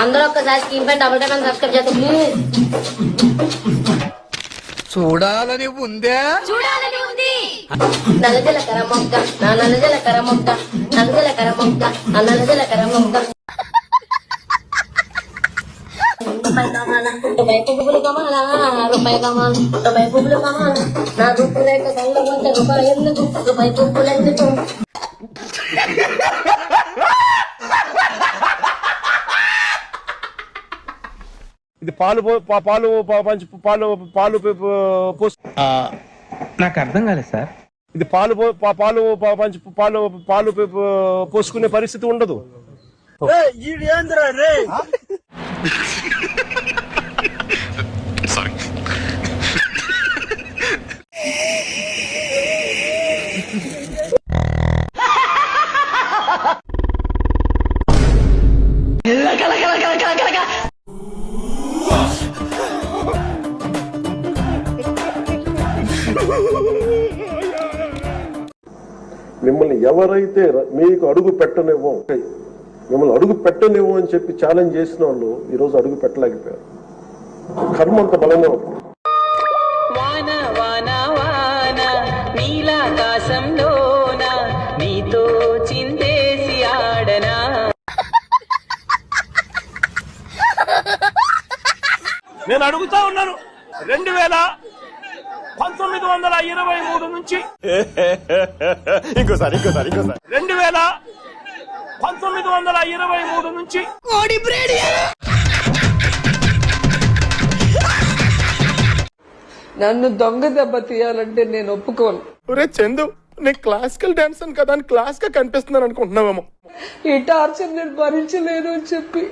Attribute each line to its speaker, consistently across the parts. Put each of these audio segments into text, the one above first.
Speaker 1: అందరూ ఒక్కసారి స్క్రీన్ పైన డబుల్ టైప్ అని సబ్స్క్రైబ్ చేస్తే ప్లీజ్.
Speaker 2: చూడాలని ఉందే
Speaker 1: నల్లజలకర మొగ్గ నా నల్లజలకర మొగ్గ నల్లజలకర మొగ్గ నా నల్లజలకర మొగ్గ రూపాయి పువ్వులు కమాలా రూపాయి కమాలు రూపాయి పువ్వులు కమాలా నా రూపురేఖ కళ్ళ వంట రూపాయి ఎందుకు రూపాయి పువ్వులు ఎందుకు.
Speaker 3: ఇది పాలు పాలు పాలు పాలు
Speaker 4: నాకు అర్థం కాలేదు సార్.
Speaker 3: ఇది పాలు పాలు పాలు పాలు పోసుకునే పరిస్థితి ఉండదు. మిమ్మల్ని ఎవరైతే మీకు అడుగు పెట్టనివ్వం మిమ్మల్ని అడుగు పెట్టనివ్వం అని చెప్పి ఛాలెంజ్ చేసిన వాళ్ళు ఈరోజు అడుగు పెట్టలేకపోయారు. కర్మ అంత బలంగా ఉంటుంది. నేను అడుగుతా ఉన్నాను 1923 నుంచి ఇంకోసారి 1923 నుంచి
Speaker 5: నన్ను దొంగ దెబ్బ తీయాలంటే నేను ఒప్పుకోను.
Speaker 3: చందు నేను క్లాసికల్ డాన్సర్ కదా అని క్లాస్ గా కనిపిస్తున్నాను అనుకుంటున్నావేమో.
Speaker 5: ఈ టార్చర్ నేను భరించలేను అని చెప్పి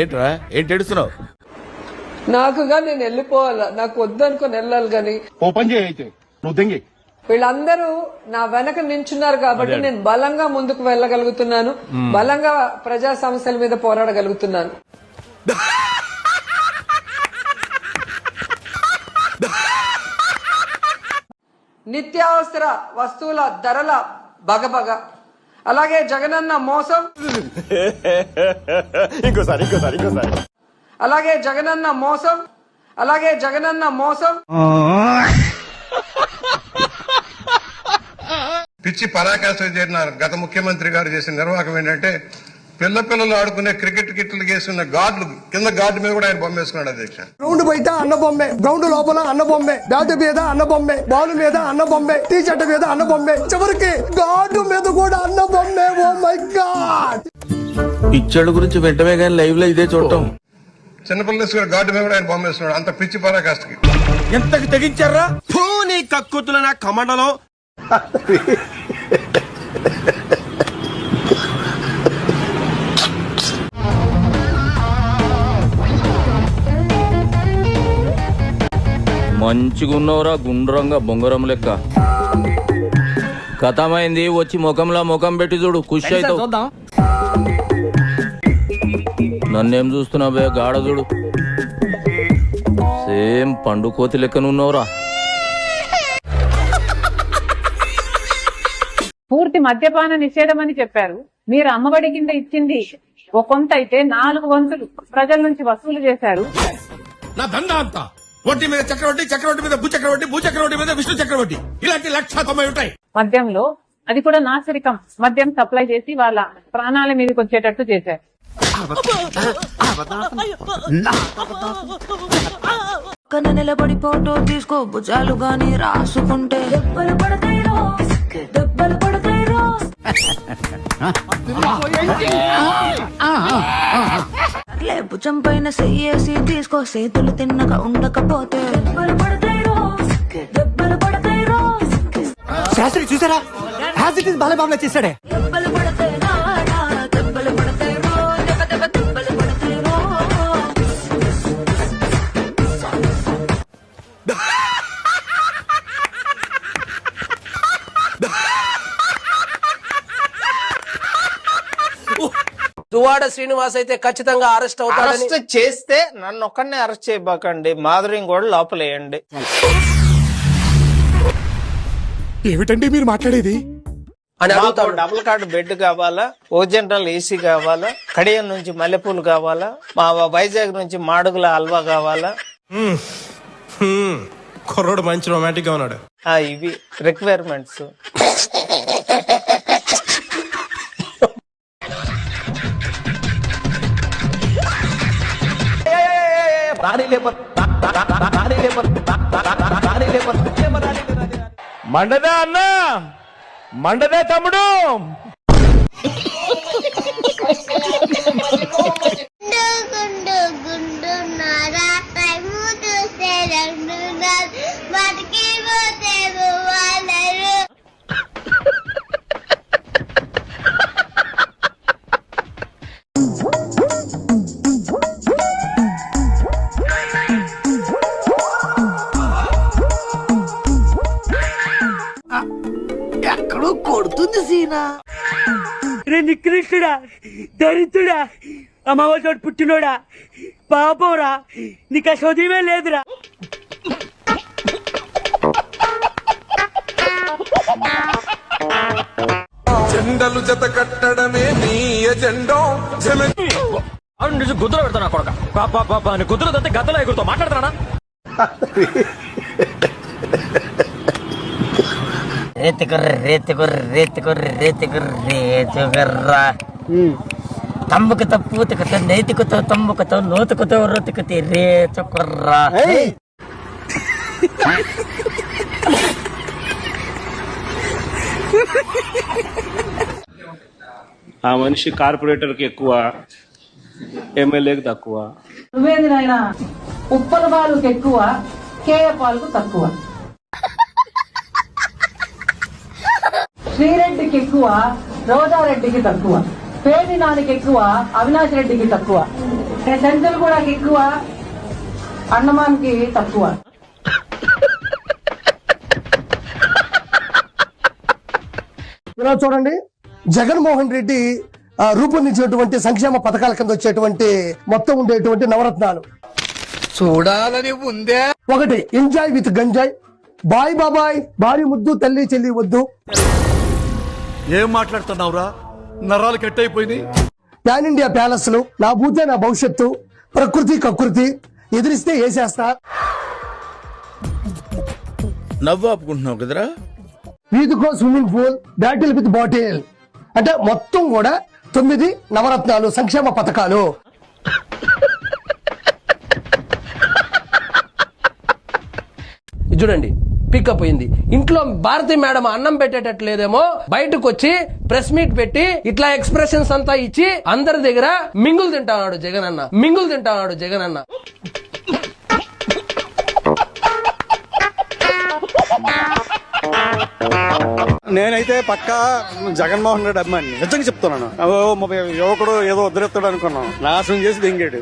Speaker 2: ఏంట్రా ఏంటి ఏడుస్తున్నావు?
Speaker 5: నాకుగా నేను వెళ్ళిపోవాలా, నాకు వద్దనుకొని వెళ్ళాలి గాని
Speaker 3: ఓపెన్ చేయి నువ్వు దెంగి.
Speaker 5: వీళ్ళందరూ నా వెనక నించున్నారు కాబట్టి నేను బలంగా ముందుకు వెళ్ళగలుగుతున్నాను, బలంగా ప్రజా సమస్యల మీద పోరాడగలుగుతున్నాను. నిత్యావసర వస్తువుల ధరల బగబగ, అలాగే జగనన్న మోసం,
Speaker 3: ఇంకోసారి
Speaker 5: అలాగే జగనన్న మోసం, అలాగే జగనన్న మోసం.
Speaker 6: పిచ్చి పరాకాష్ట చేసిన గత ముఖ్యమంత్రి గారు చేసిన నిర్వాహకం ఏంటంటే పిల్లలు ఆడుకునే క్రికెట్ కిట్లు వేసిన గార్డులు కింద గార్డు మీద కూడా ఆయన బొమ్మ వేసుకున్నాడు అధ్యక్ష.
Speaker 7: గ్రౌండ్ బయట అన్న బొమ్మే, గ్రౌండ్ లోపల అన్న బొమ్మే, బ్యాట్ మీద అన్న బొమ్మే, బాల్ మీద అన్న బొమ్మే, టీ షర్ట్ మీద అన్న బొమ్మే, చివరికి గార్డు మీద కూడా అన్న బొమ్మే. Oh my God.
Speaker 2: పిచ్చోళ్ళ గురించి వెంటనే కానీ లైవ్ లో ఇదే చూడటం.
Speaker 6: చిన్నపిల్లలు గార్డు మీద కూడా ఆయన బొమ్మ వేసుకున్నాడు. అంత పిచ్చి పరాకాష్ఠకి
Speaker 3: ఎంతకు తెగించారా నీ కక్కుతుల నా కమండలం.
Speaker 8: మంచిగున్నవరా గుండ్రంగా బొంగరం లెక్క. కథమైంది, వచ్చి ముఖంలో ముఖం పెట్టి చూడు, ఖుషి అవుతావు. నన్నేం చూస్తున్నావు బే గాఢ చూడు, సేమ్ పండు కోతి లెక్కనున్నావురా.
Speaker 9: పూర్తి మద్యపాన నిషేధం అని చెప్పారు. మీరు అమ్మఒడి కింద ఇచ్చింది ఒక కొంత అయితే 4 వంతులు ప్రజల నుంచి వసూలు చేశారు.
Speaker 2: నా దందా అంతా వడ్డీ మీద చక్రవడ్డీ, చక్రవడ్డీ మీద భూచక్రవడ్డీ, భూచక్రవడ్డీ మీద విష్ణు చక్రవడ్డీ, ఇలాంటి 190 ఉంటాయి.
Speaker 9: మద్యంలో అది కూడా నాసిరకం మద్యం సప్లై చేసి వాళ్ళ ప్రాణాల మీదకి వచ్చేటట్టు చేశారు.
Speaker 10: నిలబడి ఫోటో తీసుకో, భుజాలు గాని రాసుకుంటే దెబ్బలు పడతాయి రో, దెబ్బలు పడతాయి రో. భుజం పైన చెయ్యేసి తీసుకో, చేతులు తిన్నగా ఉండకపోతే దెబ్బలు పడతాయి రో, దెబ్బలు పడతాయి రో.
Speaker 7: శాస్త్రి చూసారా, బాలబాబులా చేశాడే.
Speaker 10: దెబ్బలు పడతాయి రా, దెబ్బలు పడతాయి రో, దెబ్బ దెబ్బ దెబ్బలు పడతాయి రో.
Speaker 11: దువ్వాడ శ్రీనివాస్ అయితే ఖచ్చితంగా అరెస్ట్ అవుతాడు.
Speaker 4: అరెస్ట్ చేస్తే నన్ను ఒక్కడనే అరెస్ట్ చేయబాకండి, మాధురిని కూడా లోపలేయండి.
Speaker 7: ఏమిటండి మీరు మాట్లాడేది?
Speaker 11: అని
Speaker 4: మాకు
Speaker 11: అడుగుతాడు.
Speaker 4: డబుల్ కార్డ్ బెడ్ కావాలా, ఓ జనరల్ ఏసీ కావాలా, కడియం నుంచి మల్లెపూలు కావాలా, మా వైజాగ్ నుంచి మాడుగుల హల్వా కావాలా.
Speaker 2: కుర్రోడు మంచి రొమాంటిక్ గా ఉన్నాడు.
Speaker 4: ఇవి రిక్వైర్మెంట్స్.
Speaker 8: మండదా అన్న, మండదే తమ్ముడు.
Speaker 7: ఎక్కడో కొడుతుంది సీనా.
Speaker 12: రే నికృష్టుడా, దరిద్రుడా, అమ్మవారి పుట్టినోడా, పాపంరా, నీకు ఆ చదివే లేదురా.
Speaker 2: జెండలు జత కట్టడమే నీ ఎజెండో.
Speaker 8: గుద్దలు పెడతానా కొడక, గుద్దలు తత్తే గద్దలో ఎగురుతో మాట్లాడతానా?
Speaker 1: తమ్ముకుతో పూతుకుతో నేతికుతో తమ్ముకుతో నోతుకుతో రొతుకుతే రేచుకుర్రా.
Speaker 12: ఆ మనిషి కార్పొరేటర్ కి ఎక్కువ, ఎమ్మెల్యేకి తక్కువ.
Speaker 9: నువ్వేంది నాయన, ఉప్పల పాలకు ఎక్కువ, కేయ పాలకు తక్కువ. శ్రీరెడ్డికి ఎక్కువ, రోజారెడ్డికి తక్కువ. పేది నానికి ఎక్కువ, అవినాష్ రెడ్డికి తక్కువ. సెంచల్ కూడా ఎక్కువ, అన్నమానికి తక్కువ.
Speaker 7: ఇలా చూడండి, జగన్మోహన్ రెడ్డి రూపొందించినటువంటి సంక్షేమ పథకాల కింద వచ్చేటువంటి మొత్తం ఉండేటువంటి నవరత్నాలు
Speaker 11: చూడాలని ఉందే.
Speaker 7: ఒకటి ఎంజాయ్ విత్ గంజాయ్, బాయ్ బాబాయ్, భారీ ముద్దు, తల్లి చెల్లి వద్దు.
Speaker 2: ఏం మాట్లాడుతున్నావురా, నరాలు కట్ అయిపోయింది.
Speaker 7: పాన్ ఇండియా ప్యాలెస్లు, నా భూతే నా భవిష్యత్తు, ప్రకృతి కకృతి, ఎదిరిస్తే వేసేస్తా.
Speaker 2: నవ్వు ఆపుకుంటున్నావు కదరా.
Speaker 7: వీధికో swimming pool, battle with bottle. అంటే మొత్తం కూడా 9 నవరత్నాలు సంక్షేమ పథకాలు.
Speaker 11: చూడండి, పికప్ అయింది. ఇంట్లో భారతి మేడం అన్నం పెట్టేటట్లేదేమో, బయటకు వచ్చి ప్రెస్ మీట్ పెట్టి ఇట్లా ఎక్స్ప్రెషన్స్ అంతా ఇచ్చి అందరి దగ్గర మింగులు తింటాడు జగనన్న, మింగులు తింటాడు జగనన్న.
Speaker 12: నేనైతే పక్కా జగన్మోహన్ రెడ్డి అభిమాని, నిజంగా చెప్తున్నాను. యువకుడు ఏదో వదిలేస్తాడు అనుకున్నాం, నాశనం చేసి దింగాడు.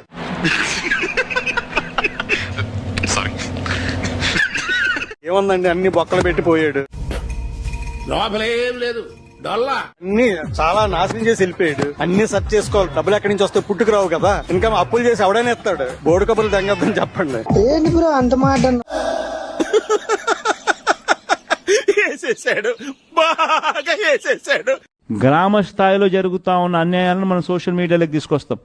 Speaker 12: ఏముందండి, అన్ని బొక్కలు పెట్టిపోయాడు.
Speaker 2: లోపలేం లేదు, డొల్లా.
Speaker 12: అన్ని చాలా నాశనం చేసి వెళ్ళిపోయాడు. అన్ని సెర్చ్ చేసుకోవాలి, డబ్బులు ఎక్కడి నుంచి వస్తే పుట్టుకురావు కదా. ఇంకా అప్పులు చేసి ఎవడైనా ఎత్తాడు. బోర్డు కబుర్లు తెంగద్దని చెప్పండి.
Speaker 7: ఏంటి బ్రో అంత మాట?
Speaker 2: వేసేసాడు, బాగా వేసేసాడు.
Speaker 12: గ్రామ స్థాయిలో జరుగుతా ఉన్న అన్యాయాలను మనం సోషల్ మీడియాలోకి తీసుకొస్తాం.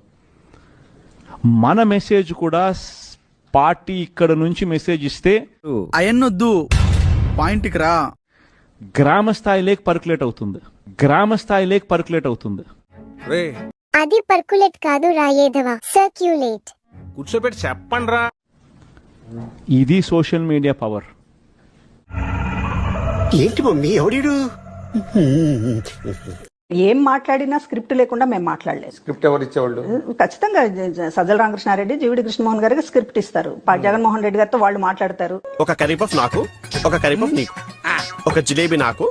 Speaker 12: మన మెసేజ్ కూడా పార్టీ ఇక్కడ నుంచి మెసేజ్ ఇస్తే
Speaker 2: అయన్నొద్దు, పాయింట్కి రా.
Speaker 12: గ్రామ స్థాయిలోకి పర్కులేట్ అవుతుంది, గ్రామ స్థాయిలోకి పర్కులేట్ అవుతుంది.
Speaker 10: అది పర్కులేట్ కాదు రాయేదవా, సర్క్యులేట్.
Speaker 2: కూర్చోబెట్టి చెప్పండి రా.
Speaker 12: ఇది సోషల్ మీడియా పవర్.
Speaker 7: ఏంటి మమ్మీ ఎవడీడు?
Speaker 9: ఏం మాట్లాడినా స్క్రిప్ట్ లేకుండా మేము మాట్లాడలేదు.
Speaker 6: స్క్రిప్ట్ ఎవరు ఇచ్చేవాళ్ళు?
Speaker 9: ఖచ్చితంగా సజ్జల రామకృష్ణారెడ్డి, జీవిడి కృష్ణమోహన్ గారికి స్క్రిప్ట్ ఇస్తారు. జగన్మోహన్ రెడ్డి గారితో వాళ్ళు మాట్లాడతారు.
Speaker 6: ఒక కరీపఫ్ నాకు, ఒక కరీపఫ్ నీకు, ఒక జిలేబీ నాకు,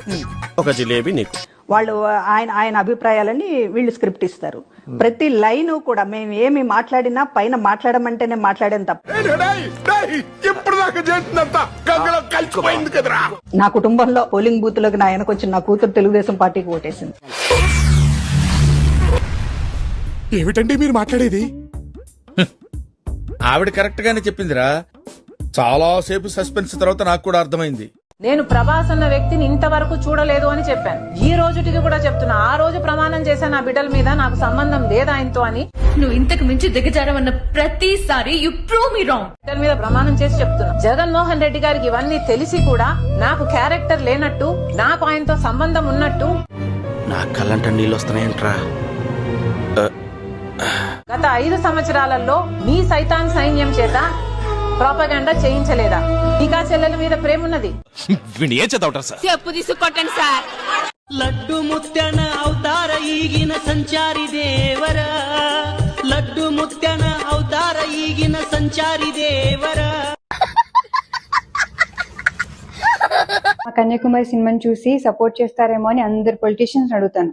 Speaker 6: ఒక జిలేబీ నీకు.
Speaker 9: వాళ్ళు ఆయన అభిప్రాయాలని వీళ్ళు స్క్రిప్ట్ ఇస్తారు. ప్రతి లైన్ కూడా మేము ఏమి మాట్లాడినా పైన మాట్లాడమంటేనే మాట్లాడేం తప్ప.
Speaker 2: ఇప్పుడు దాకా చేసినంత కలిసిపోయింది కదరా.
Speaker 9: నా కుటుంబంలో పోలింగ్ బూత్ లోకి నా వెనకొచ్చి నా కూతురు తెలుగుదేశం పార్టీకి ఓటేసింది.
Speaker 2: ఏమిటండి మీరు మాట్లాడేది? ఆవిడ కరెక్ట్ గానే చెప్పిందిరా. చాలా సేపు సస్పెన్స్ తర్వాత నాకు కూడా అర్థమైంది.
Speaker 9: నేను ప్రభాస్ అన్న వ్యక్తిని ఇంతవరకు చూడలేదు అని చెప్పాను. ఈ రోజుటికి కూడా చెప్తున్నా. ఆ రోజు ప్రమాణం చేశాను నా బిడ్డల మీద, నాకు సంబంధం లేదు ఆయనతో అని.
Speaker 10: నువ్వు ఇంతకు మించి దిగజారవన్న ప్రతిసారి యు ప్రూవ్ మీ రాంగ్.
Speaker 9: బిడ్డల మీద ప్రమాణం చేసి చెప్తున్నా. జగన్మోహన్ రెడ్డి గారికి ఇవన్నీ తెలిసి కూడా నాకు క్యారెక్టర్ లేనట్టు, నాకు ఆయనతో సంబంధం ఉన్నట్టు
Speaker 13: నా కళ్ళంట నీళ్ళు వస్తున్నాయంట్రా.
Speaker 9: గత 5 సంవత్సరాలలో మీ సైతాన్ సైన్యం చేత ప్రాపగండా చేయించలేదా? టీకా చెల్లెల మీద ప్రేమ ఉన్నది.
Speaker 8: ఏం చదవటం సార్?
Speaker 10: చెప్పు తీసుకొట్టండి సార్.
Speaker 14: లడ్డు ముత్యన అవతార ఈగిన సంచారి దేవరా, లడ్డు ముత్యన అవతార ఈగిన సంచారి దేవరా.
Speaker 15: కన్యాకుమారి సినిమాని చూసి సపోర్ట్ చేస్తారేమో అని అందరు పొలిటీషియన్స్ అడుగుతాను.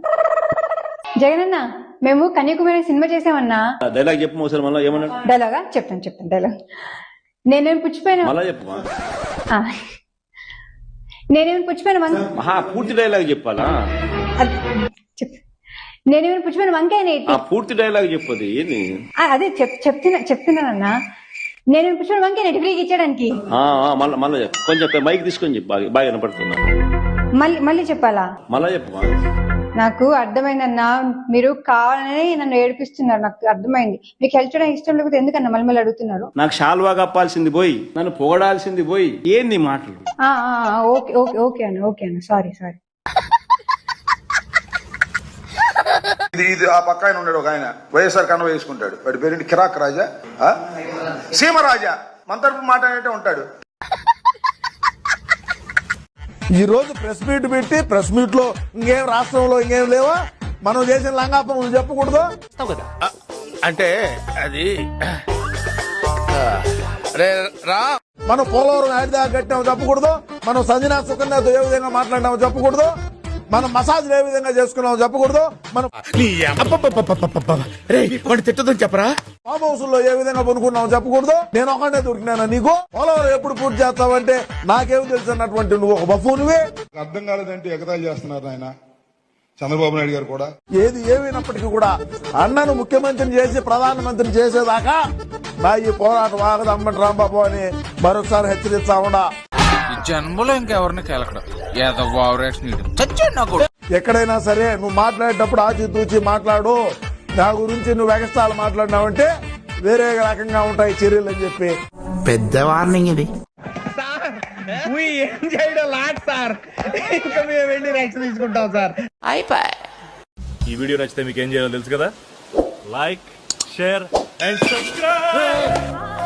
Speaker 15: జగనన్న, మేము కన్యాకుమారి సినిమా చేసామన్నా.
Speaker 13: డైలాగ్ చెప్పు ఒకసారి మళ్ళీ. ఏమన్నా
Speaker 15: డైలాగా? చెప్తాను డైలాగ్. నేనేమి పుచ్చిపోయినా
Speaker 13: పూర్తి డైలాగ్ చెప్పాలా?
Speaker 15: నేనేమైనా పుచ్చిపోయిన వంకాయ
Speaker 13: పూర్తి డైలాగ్ చెప్పదు ఏంది?
Speaker 15: అదే చెప్తున్నానన్నా. నేను పుచ్చిపోయిన వంకాయ నెట్టి ఫ్రీగా ఇచ్చడానికి.
Speaker 13: మళ్ళీ కొంచెం మైక్ తీసుకొని చెప్పు, బాగా వినపడుతున్నా.
Speaker 15: మళ్ళీ చెప్పాలా?
Speaker 13: మళ్ళా చెప్పు.
Speaker 15: నాకు అర్థమైందన్నా, మీరు కావాలని నన్ను ఏడిపిస్తున్నారు. నాకు అర్థమైంది. మీకు హెల్ప్ చేయడం ఇష్టం లేకపోతే ఎందుకన్నా మళ్ళీ అడుగుతున్నారు?
Speaker 13: నాకు షాల్వా కప్పాల్సింది పోయి, నన్ను పొగడాల్సింది పోయి, ఏంది మాటలు?
Speaker 15: ఓకే అన్న సారీ.
Speaker 16: ఇది ఆ పక్క ఆయన ఉన్నాడు, ఒక ఆయన వైఎస్ఆర్ కన్వ వేసుకుంటాడు. వాడి పేరేంటి? కిరాక్ రాజా, సీమరాజా, మన తరపు మాట్లాడే ఉంటాడు.
Speaker 7: ఈ రోజు ప్రెస్ మీట్ పెట్టి, ప్రెస్ మీట్ లో ఇంకేం రాష్ట్రంలో ఇంకేం లేవా? మనం చేసిన లంగాపం చెప్పకూడదు
Speaker 2: అంటే అది
Speaker 7: మనం పోలవరం యాడ్ దాకా కట్టామో చెప్పకూడదు, మనం సంజనా సుకన్యతో ఏ విధంగా మాట్లాడినామో చెప్పకూడదు, మనం మసాజ్ ఏ విధంగా చేసుకున్నామో చెప్పకూడదు, మనం
Speaker 2: తిట్టదని చెప్పరా,
Speaker 7: ఫామ్ హౌస్ లో ఏ విధంగా కొనుక్కున్నామో చెప్పకూడదు. నేను ఒకటే దొరికినాను నీకు. పోలవరం ఎప్పుడు పూర్తి చేస్తావంటే నాకేం తెలుసు అన్నటువంటి నువ్వు ఒక బఫూనివే.
Speaker 16: అర్థం కాలేదంటే ఎగతాళి చేస్తున్నారు ఆయన చంద్రబాబు నాయుడు గారు కూడా.
Speaker 7: ఏది ఏమైనప్పటికీ కూడా అన్నను ముఖ్యమంత్రిని చేసి ప్రధానమంత్రిని చేసేదాకా నా ఈ పోరాటం ఆగదు అమ్మటి రాంబాబు అని మరొకసారి హెచ్చరిస్తా ఉండా.
Speaker 2: జన్మలో ఇంకెవరిని కేలకడం
Speaker 7: ఎక్కడైనా సరే నువ్వు మాట్లాడేటప్పుడు ఆచితూచి మాట్లాడు. నా గురించి నువ్వు ఎగస్టాలు మాట్లాడినావంటే వేరే రకంగా ఉంటాయి చర్యలు అని చెప్పి
Speaker 13: పెద్ద వార్నింగ్ ఇది.
Speaker 4: ఏం చేయడం లాట్ సార్, ఇంకా మేము వెళ్ళి యాక్షన్ తీసుకుంటాం సార్.
Speaker 8: ఈ వీడియో నచ్చితే మీకు ఏం చేయాలో తెలుసు కదా. Like, share and subscribe.